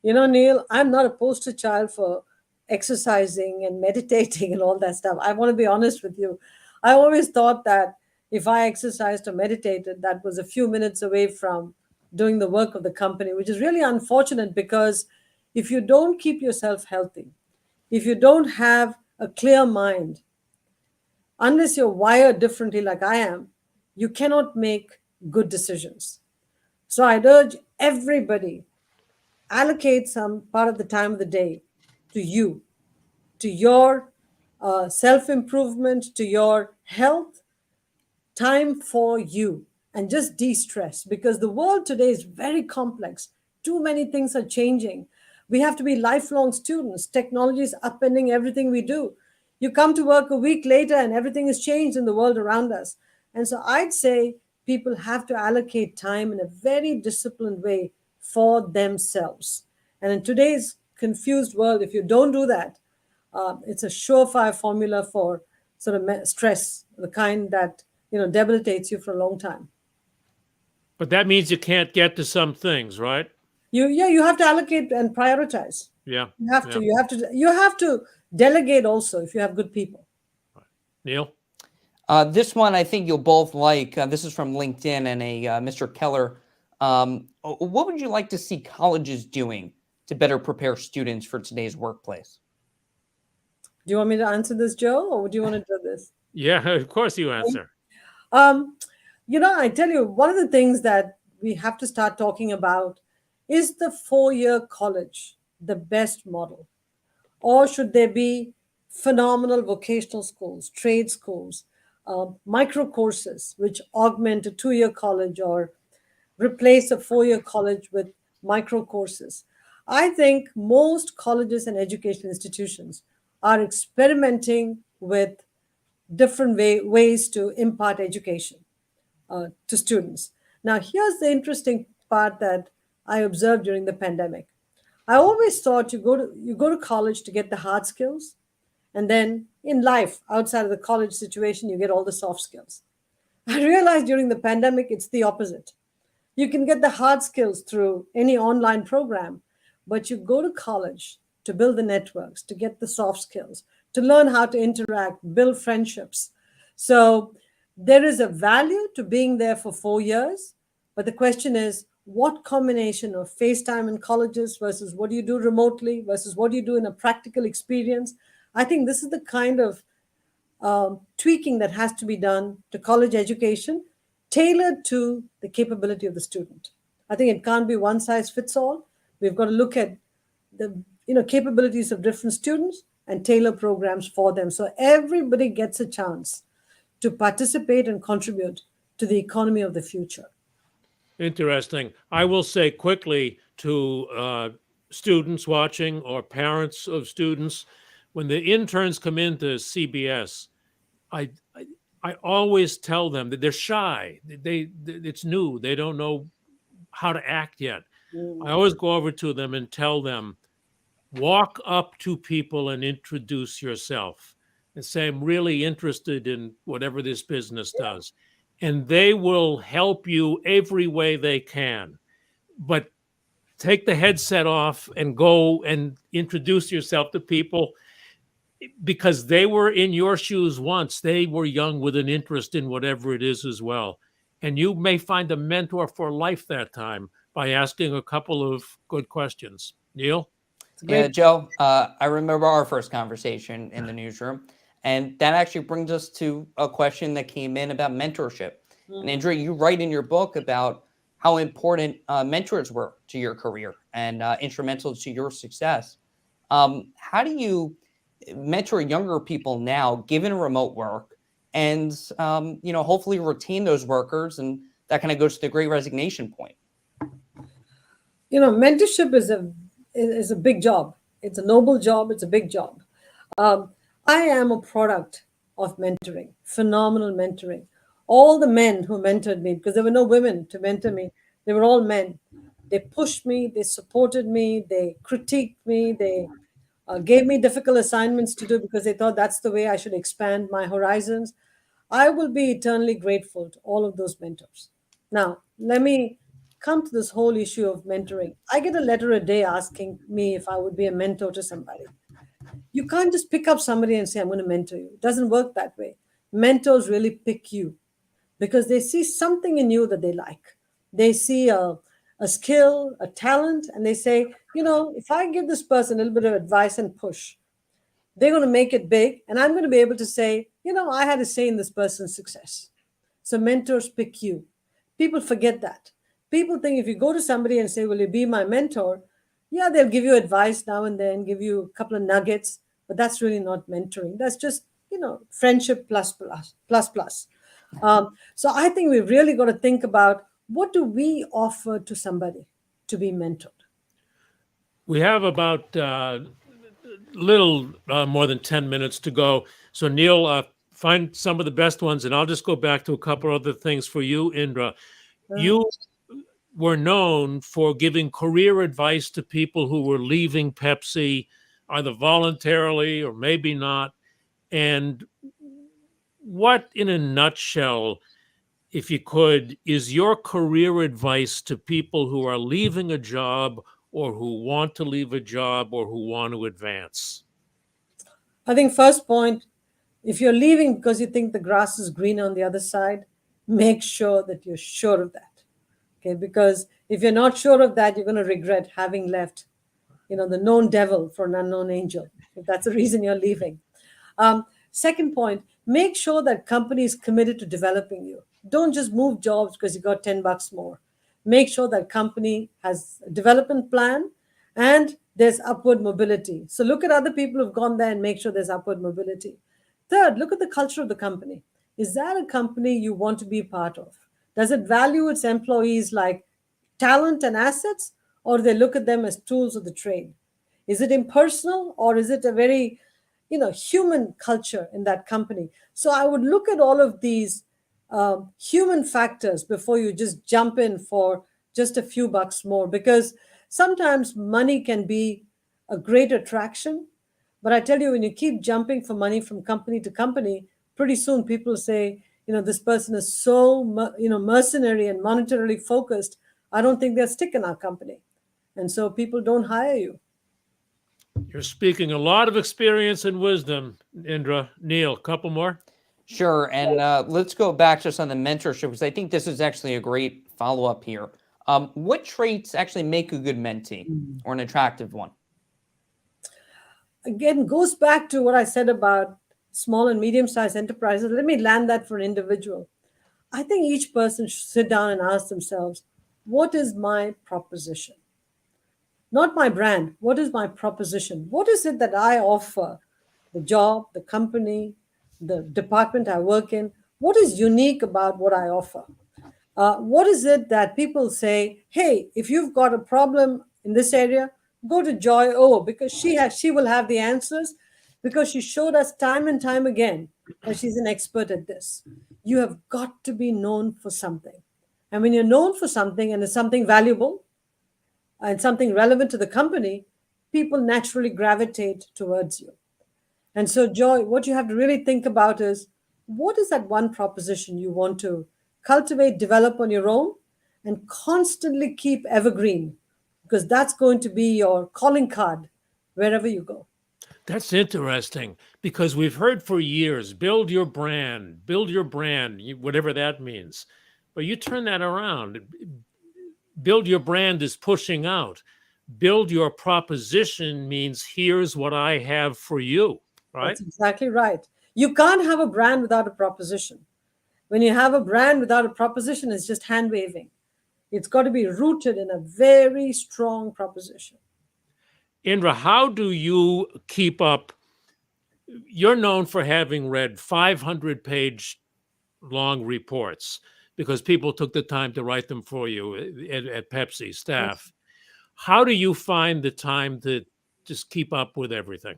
C: Neil, I'm not a poster child for exercising and meditating and all that stuff. I want to be honest with you. I always thought that if I exercised or meditated, that was a few minutes away from doing the work of the company, which is really unfortunate, because if you don't keep yourself healthy, if you don't have a clear mind, unless you're wired differently like I am, you cannot make good decisions. So I'd urge everybody, allocate some part of the time of the day to you, to your self-improvement, to your health, time for you, and just de-stress, because the world today is very complex. Too many things are changing. We have to be lifelong students. Technology is upending everything we do. You come to work a week later and everything has changed in the world around us. And so I'd say people have to allocate time in a very disciplined way for themselves. And in today's confused world, if you don't do that, it's a surefire formula for sort of stress, the kind that debilitates you for a long time.
B: But that means you can't get to some things, right?
C: You have to allocate and prioritize.
B: Yeah.
C: You have to delegate also if you have good people.
B: Neil?
A: This one I think you'll both like. This is from LinkedIn and a Mr. Keller. What would you like to see colleges doing to better prepare students for today's workplace?
C: Do you want me to answer this, Joe, or do you want to do this?
B: Yeah, of course you answer.
C: I tell you, one of the things that we have to start talking about is the 4-year college the best model? Or should there be phenomenal vocational schools, trade schools, micro courses, which augment a 2-year college or replace a 4-year college with micro courses? I think most colleges and education institutions are experimenting with different ways to impart education to students. Now, here's the interesting part that I observed during the pandemic. I always thought you go to college to get the hard skills, and then in life, outside of the college situation, you get all the soft skills. I realized during the pandemic, it's the opposite. You can get the hard skills through any online program, but you go to college to build the networks, to get the soft skills, to learn how to interact, build friendships. So there is a value to being there for 4 years, but the question is, what combination of FaceTime in colleges versus what do you do remotely versus what do you do in a practical experience? I think this is the kind of tweaking that has to be done to college education, tailored to the capability of the student. I think it can't be one size fits all. We've got to look at the capabilities of different students and tailor programs for them, so everybody gets a chance to participate and contribute to the economy of the future.
B: Interesting. I will say quickly to students watching or parents of students, when the interns come into CBS, I always tell them that they're shy. It's new. They don't know how to act yet. I always go over to them and tell them, walk up to people and introduce yourself and say, I'm really interested in whatever this business does. And they will help you every way they can. But take the headset off and go and introduce yourself to people, because they were in your shoes once. They were young with an interest in whatever it is as well. And you may find a mentor for life that time by asking a couple of good questions. Neil?
A: Yeah, Joe, I remember our first conversation in the newsroom, and that actually brings us to a question that came in about mentorship. And Indra, you write in your book about how important mentors were to your career and instrumental to your success. How do you mentor younger people now, given remote work, and hopefully retain those workers? And that kind of goes to the Great Resignation point.
C: Mentorship is a big job. It's a noble job. It's a big job. I am a product of mentoring, phenomenal mentoring. All the men who mentored me, because there were no women to mentor me, they were all men. They pushed me, they supported me, they critiqued me, they gave me difficult assignments to do because they thought that's the way I should expand my horizons. I will be eternally grateful to all of those mentors. Now, let me come to this whole issue of mentoring. I get a letter a day asking me if I would be a mentor to somebody. You can't just pick up somebody and say, I'm going to mentor you. It doesn't work that way. Mentors really pick you because they see something in you that they like. They see a skill, a talent, and they say, if I give this person a little bit of advice and push, they're going to make it big. And I'm going to be able to say, I had a say in this person's success. So mentors pick you. People forget that. People think if you go to somebody and say, will you be my mentor? Yeah, they'll give you advice now and then, give you a couple of nuggets, but that's really not mentoring. That's just, friendship plus. So I think we've really got to think about what do we offer to somebody to be mentored?
B: We have about little more than 10 minutes to go. So Neil, find some of the best ones, and I'll just go back to a couple other things for you, Indra. You were known for giving career advice to people who were leaving Pepsi, either voluntarily or maybe not. And what, in a nutshell, if you could, is your career advice to people who are leaving a job or who want to leave a job or who want to advance?
C: I think first point, if you're leaving because you think the grass is greener on the other side, make sure that you're sure of that. Okay, because if you're not sure of that, you're going to regret having left, the known devil for an unknown angel, if that's the reason you're leaving. Second point, make sure that company is committed to developing you. Don't just move jobs because you got $10 more. Make sure that company has a development plan and there's upward mobility. So look at other people who've gone there and make sure there's upward mobility. Third, look at the culture of the company. Is that a company you want to be part of? Does it value its employees like talent and assets, or do they look at them as tools of the trade? Is it impersonal, or is it a very, human culture in that company? So I would look at all of these human factors before you just jump in for just a few bucks more, because sometimes money can be a great attraction. But I tell you, when you keep jumping for money from company to company, pretty soon people say, this person is so, mercenary and monetarily focused. I don't think they'll stick in our company. And so people don't hire you.
B: You're speaking a lot of experience and wisdom, Indra. Neil, couple more?
A: Sure. And let's go back just on the mentorship, because I think this is actually a great follow-up here. What traits actually make a good mentee or an attractive one?
C: Again, goes back to what I said about small and medium-sized enterprises. Let me land that for an individual. I think each person should sit down and ask themselves, what is my proposition? Not my brand. What is my proposition? What is it that I offer? The job, the company, the department I work in. What is unique about what I offer? What is it that people say, hey, if you've got a problem in this area, go to Joy O, because she will have the answers, because she showed us time and time again that she's an expert at this. You have got to be known for something. And when you're known for something and it's something valuable and something relevant to the company, people naturally gravitate towards you. And so, Joy, what you have to really think about is, what is that one proposition you want to cultivate, develop on your own, and constantly keep evergreen, because that's going to be your calling card wherever you go.
B: That's interesting, because we've heard for years, build your brand, whatever that means. But you turn that around. Build your brand is pushing out. Build your proposition means here's what I have for you, right?
C: That's exactly right. You can't have a brand without a proposition. When you have a brand without a proposition, it's just hand waving. It's got to be rooted in a very strong proposition.
B: Indra, how do you keep up? You're known for having read 500-page long reports because people took the time to write them for you at Pepsi staff. How do you find the time to just keep up with everything?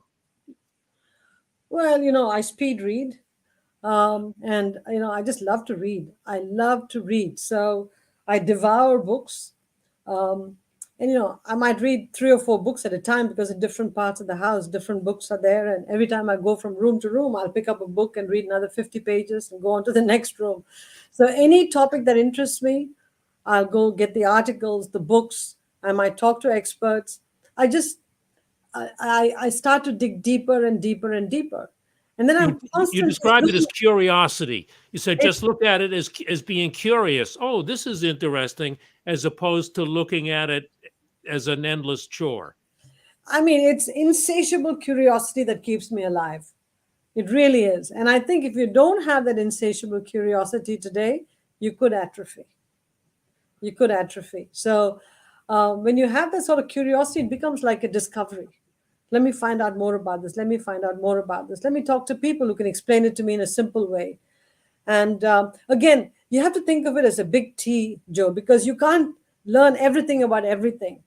C: Well, I speed read. And I just love to read. I love to read. So I devour books. And I might read 3 or 4 books at a time because in different parts of the house, different books are there. And every time I go from room to room, I'll pick up a book and read another 50 pages and go on to the next room. So any topic that interests me, I'll go get the articles, the books. I might talk to experts. I start to dig deeper and deeper and deeper. And then I'm
B: You
C: constantly
B: described it as
C: looking.
B: curiosity. You said just look at it as being curious. Oh, this is interesting, as opposed to looking at it as an endless chore.
C: I mean, it's insatiable curiosity that keeps me alive. It really is. And I think if you don't have that insatiable curiosity today, you could atrophy. You could atrophy. So when you have that sort of curiosity, it becomes like a discovery. Let me find out more about this. Let me find out more about this. Let me talk to people who can explain it to me in a simple way. And again, you have to think of it as a big T, Joe, because you can't learn everything about everything.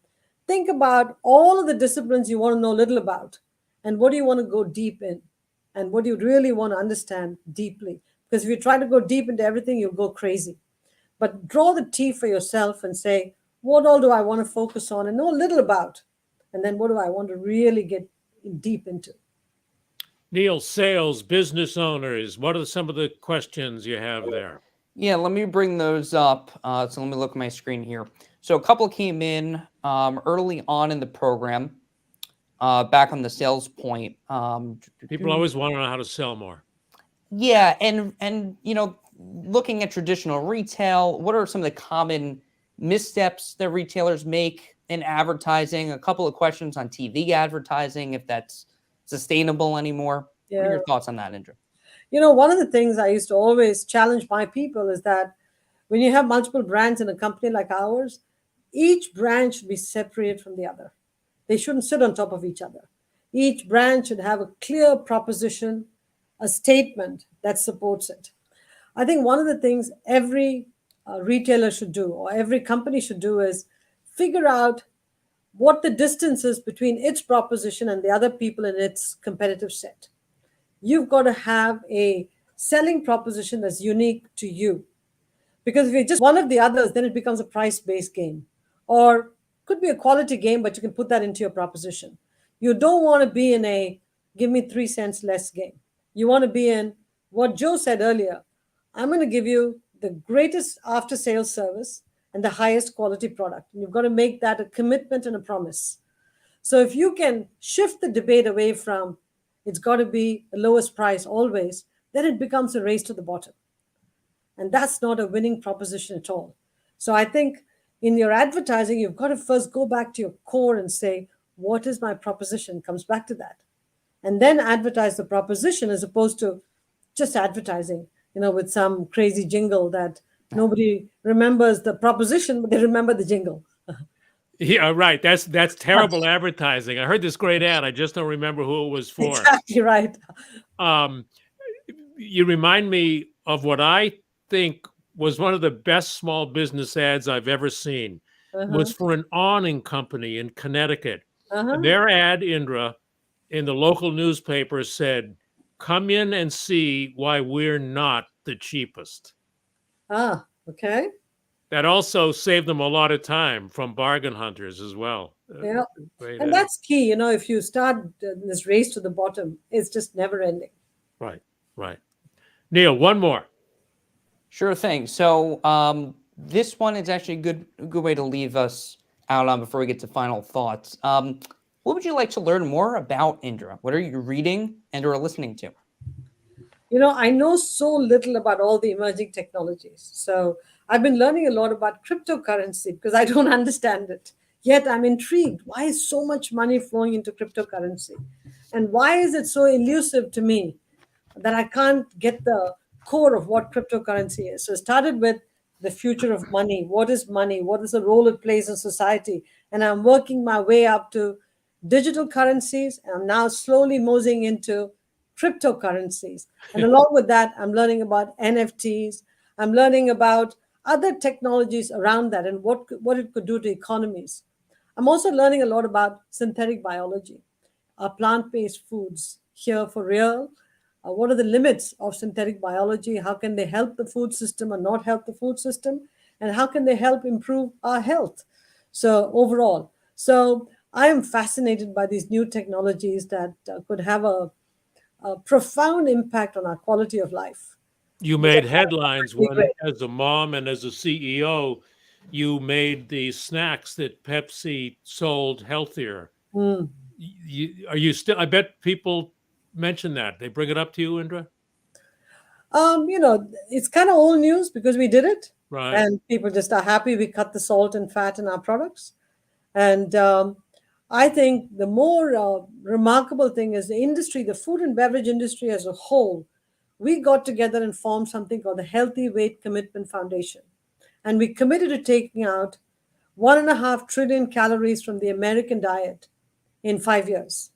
C: Think about all of the disciplines you want to know little about, and what do you want to go deep in, and what do you really want to understand deeply. Because if you try to go deep into everything, you'll go crazy. But draw the T for yourself and say, what all do I want to focus on and know a little about? And then what do I want to really get deep into?
B: Neil, sales, business owners, what are some of the questions you have there?
A: Yeah, let me bring those up. So let me look at my screen here. So a couple came in early on in the program, back on the sales point.
B: People always want to know how to sell more.
A: Yeah, and looking at traditional retail, what are some of the common missteps that retailers make in advertising? A couple of questions on TV advertising, if that's sustainable anymore. What are your thoughts on that, Indra?
C: One of the things I used to always challenge my people is that when you have multiple brands in a company like ours, each brand should be separated from the other. They shouldn't sit on top of each other. Each brand should have a clear proposition, a statement that supports it. I think one of the things every retailer should do, or every company should do, is figure out what the distance is between its proposition and the other people in its competitive set. You've got to have a selling proposition that's unique to you. Because if you're just one of the others, then it becomes a price-based game. Or could be a quality game, but you can put that into your proposition. You don't want to be in a give me 3 cents less game. You want to be in what Joe said earlier. I'm going to give you the greatest after-sales service and the highest quality product. And you've got to make that a commitment and a promise. So if you can shift the debate away from it's got to be the lowest price always, then it becomes a race to the bottom. And that's not a winning proposition at all. So I think in your advertising, you've got to first go back to your core and say, what is my proposition? Comes back to that. And then advertise the proposition as opposed to just advertising, with some crazy jingle that nobody remembers the proposition, but they remember the jingle.
B: Yeah, right. That's terrible advertising. I heard this great ad. I just don't remember who it was for.
C: Exactly right.
B: You remind me of what I think was one of the best small business ads I've ever seen. It was for an awning company in Connecticut. Their ad, Indra, in the local newspaper said, "Come in and see why we're not the cheapest."
C: Okay.
B: That also saved them a lot of time from bargain hunters as well.
C: Yeah. And that's key. If you start this race to the bottom, it's just never ending.
B: Right. Neil, one more.
A: Sure thing. So this one is actually a good way to leave us out on before we get to final thoughts. What would you like to learn more about, Indra? What are you reading and or listening to?
C: I know so little about all the emerging technologies. So I've been learning a lot about cryptocurrency because I don't understand it. Yet I'm intrigued. Why is so much money flowing into cryptocurrency? And why is it so elusive to me that I can't get the core of what cryptocurrency is? So it started with the future of money. What is money? What is the role it plays in society? And I'm working my way up to digital currencies. And I'm now slowly moseying into cryptocurrencies. And along with that, I'm learning about NFTs. I'm learning about other technologies around that and what it could do to economies. I'm also learning a lot about synthetic biology. Are plant-based foods here for real? What are the limits of synthetic biology? How can they help the food system or not help the food system? And how can they help improve our health? So overall, so I am fascinated by these new technologies that could have a profound impact on our quality of life.
B: You made headlines when, as a mom and as a CEO, you made the snacks that Pepsi sold healthier.
C: Mm.
B: Are you still? I bet people mention that. They bring it up to you, Indra?
C: It's kind of old news because we did it,
B: Right.
C: and people just are happy we cut the salt and fat in our products. And I think the more remarkable thing is the industry, the food and beverage industry as a whole. We got together and formed something called the Healthy Weight Commitment Foundation. And we committed to taking out 1.5 trillion calories from the American diet in 5 years.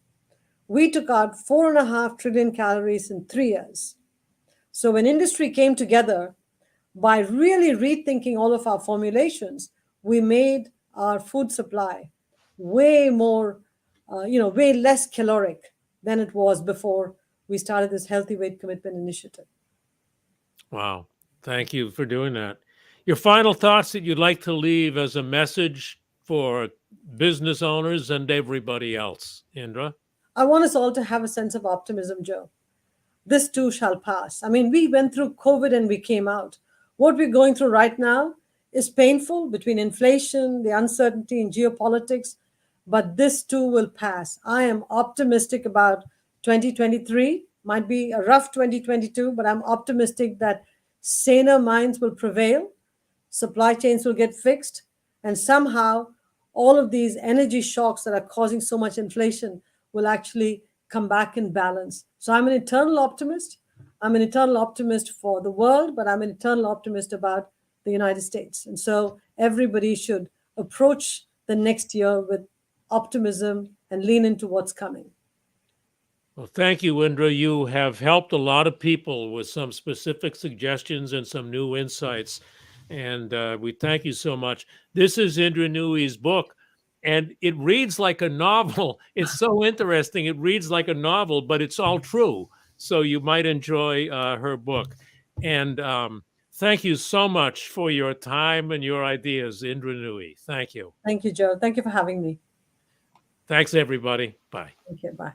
C: We took out 4.5 trillion calories in 3 years. So when industry came together, by really rethinking all of our formulations, we made our food supply way more, way less caloric than it was before we started this Healthy Weight Commitment Initiative.
B: Wow. Thank you for doing that. Your final thoughts that you'd like to leave as a message for business owners and everybody else, Indra?
C: I want us all to have a sense of optimism, Joe. This too shall pass. I mean, we went through COVID and we came out. What we're going through right now is painful between inflation, the uncertainty in geopolitics, but this too will pass. I am optimistic about 2023. Might be a rough 2022, but I'm optimistic that saner minds will prevail, supply chains will get fixed, and somehow all of these energy shocks that are causing so much inflation will actually come back in balance. So I'm an eternal optimist. I'm an eternal optimist for the world, but I'm an eternal optimist about the United States. And so everybody should approach the next year with optimism and lean into what's coming.
B: Well, thank you, Indra. You have helped a lot of people with some specific suggestions and some new insights. And we thank you so much. This is Indra Nooyi's book, and it reads like a novel. It's so interesting. It reads like a novel, but it's all true. So you might enjoy her book. And thank you so much for your time and your ideas, Indra Nooyi. Thank you.
C: Thank you, Joe. Thank you for having me.
B: Thanks, everybody. Bye.
C: Thank you. Bye.